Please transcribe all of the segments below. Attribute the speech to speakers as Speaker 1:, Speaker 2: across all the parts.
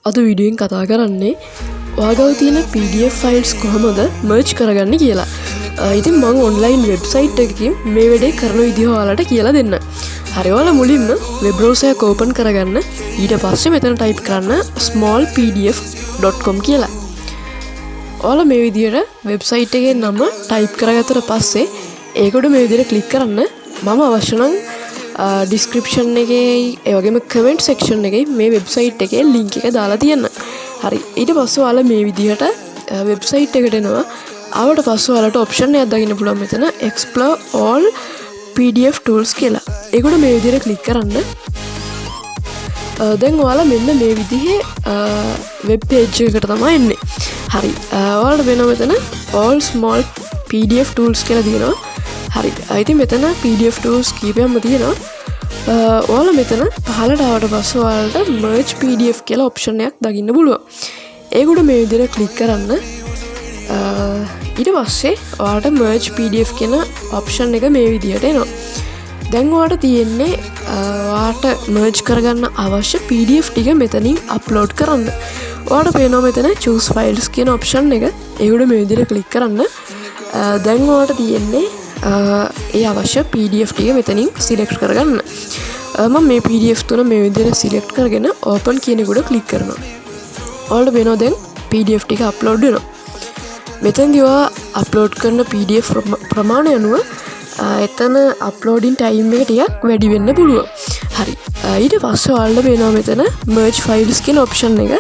Speaker 1: අද වීඩියෝෙන් කතා කරන්නේ ඔයාගාව තියෙන PDF ෆයිල්ස් කොහොමද මර්ජ් කරගන්න කියලා. ඉතින් මම ඔන්ලයින් වෙබ්සයිට් එකකින් මේ වැඩේ කරන විදිහ ඔයාලට කියලා දෙන්න. හරි ඔයාලා මුලින්ම වෙබ් බ්‍රවුසර් එක ඕපන් කරගන්න. ඊට පස්සේ මෙතන ටයිප් කරන්න smallpdf.com කියලා. ඔයාලා මේ විදිහට වෙබ්සයිට් එකේ නම ටයිප් කරගත්තට පස්සේ ඒකට මේ විදිහට ක්ලික් කරන්න. මම අවශ්‍ය නම් ඩිස්ක්‍රිප්ෂන් එකේ ඒ වගේම කමෙන්ට් සෙක්ෂන් එකේ මේ වෙබ්සයිට් එකේ ලින්ක් එක දාලා තියන්න. හරි ඊට පස්සේ ඔයාලා මේ විදිහට වෙබ්සයිට් එකට එනවා. ආවට පස්සේ ඔයාලට ඔප්ෂන් එකක් දකින්න පුළුවන් මෙතන explore all PDF tools කියලා. ඒකට මේ විදිහට ක්ලික් කරන්න. දැන් ඔයාලා මෙන්න මේ විදිහේ වෙබ් පේජ් එකකට තමයි එන්නේ. හරි ඔයාලට වෙනවා මෙතන all small PDF tools කියලා තියෙනවා. හරි ඉතින් මෙතන PDF tools කීපයක්ම තියෙනවා. ඔයාලා මෙතන පහළට ආවට පස්සේ ඔයාලට merge PDF කියලා ඔප්ෂන් එකක් දකින්න පුළුවන්. ඒකට මේ විදිහට ක්ලික් කරන්න. ඊට පස්සේ ඔයාලට merge PDF කියන ඔප්ෂන් එක මේ විදිහට එනවා. දැන් ඔයාලට තියෙන්නේ ඔයාලට merge කරගන්න අවශ්‍ය PDF ටික මෙතනින් අප්ලෝඩ් කරන්න. ඔයාලට පේනවා මෙතන choose files කියන ඔප්ෂන් එක. ඒකට මේ විදිහට ක්ලික් කරන්න. දැන් ඔයාලට තියෙන්නේ ඒ අවශ්‍ය PDF ටික මෙතනින් සිලෙක්ට් කරගන්න. මම මේ PDF තුන මේ විදිහට සිලෙක්ට් කරගෙන open කියන එකට ක්ලික් කරනවා. ඔයාලට වෙනවා දැන් PDF ටික අප්ලෝඩ් වෙනවා. මෙතනදී ඔයා අප්ලෝඩ් කරන PDF ප්‍රමාණය අනුව එතන අප්ලෝඩින් ටයිම් එක ටිකක් වැඩි වෙන්න පුළුවන්. හරි ඊට පස්සේ ඔයාලට වෙනවා මෙතන merge files කියන ඔප්ෂන් එක.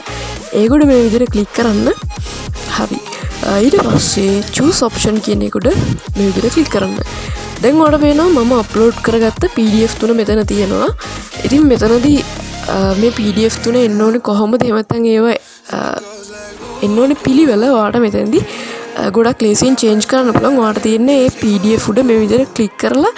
Speaker 1: ඒකට මේ විදිහට ක්ලික් කරන්න. හරි ඊට පස්සේ choose option කියන එකට මේ විදිහට ක්ලික් කරන්න. දැන් ඔයාලට පේනවා මම අප්ලෝඩ් කරගත්ත PDF තුන මෙතන තියෙනවා. ඉතින් මෙතනදී මේ PDF තුන එන්න ඕනේ කොහොමද? එහෙම නැත්නම් ඒව එන්න ඕනේ පිළිවෙල ඔයාලට මෙතනදී ගොඩක් ලේසියෙන් change කරන්න පුළුවන්. ඔයාලට තියෙන්නේ මේ PDF උඩ මේ විදිහට ක්ලික් කරලා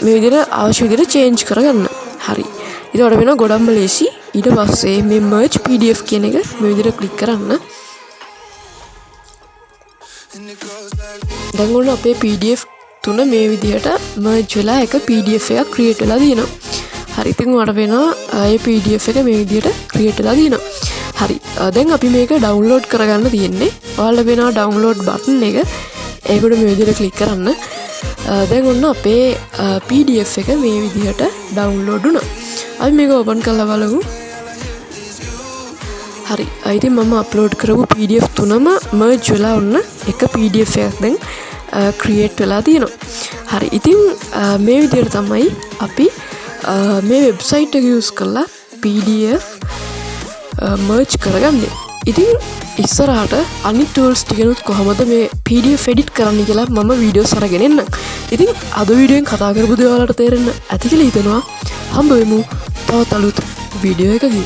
Speaker 1: මේ විදිහට අවශ්‍ය විදිහට change කරගන්න. හරි ඊට වඩා වෙනවා ගොඩක්ම ලේසි. ඊට පස්සේ මේ merge PDF කියන එක මේ විදිහට ක්ලික් කරන්න. දැන් ඔන්න අපේ PDF තුන මේ විදිහට merge වෙලා එක PDF එකක් create වෙලා තියෙනවා. හරි ඉතින් ඔයාලට වෙනවා මේ PDF එක මේ විදිහට create වෙලා තියෙනවා. හරි දැන් අපි මේක download කරගන්න තියෙන්නේ. ඔයාලට වෙනවා download button එක. ඒකට මේ විදිහට click කරන්න. දැන් ඔන්න අපේ PDF එක මේ විදිහට download වුණා. අපි මේක open කරලා බලමු. හරි ඉතින් මම අප්ලෝඩ් කරපු PDF තුනම merge වෙලා ඔන්න එක PDF එකක් දැන් create වෙලා තියෙනවා. හරි ඉතින් මේ විදිහට තමයි අපි මේ වෙබ්සයිට් එක use කරලා PDF merge කරගන්නේ. ඉතින් ඉස්සරහට අනිත් tools ටිකනුත් කොහොමද මේ PDF edit කරන්න කියලා මම වීඩියෝස් අරගෙන එන්නම්. ඉතින් අද වීඩියෝෙන් කතා කරපු දේ ඔයාලට තේරෙන්න ඇති කියලා හිතනවා. හම්බ වෙමු තවත් අලුත් වීඩියෝ එකකින්.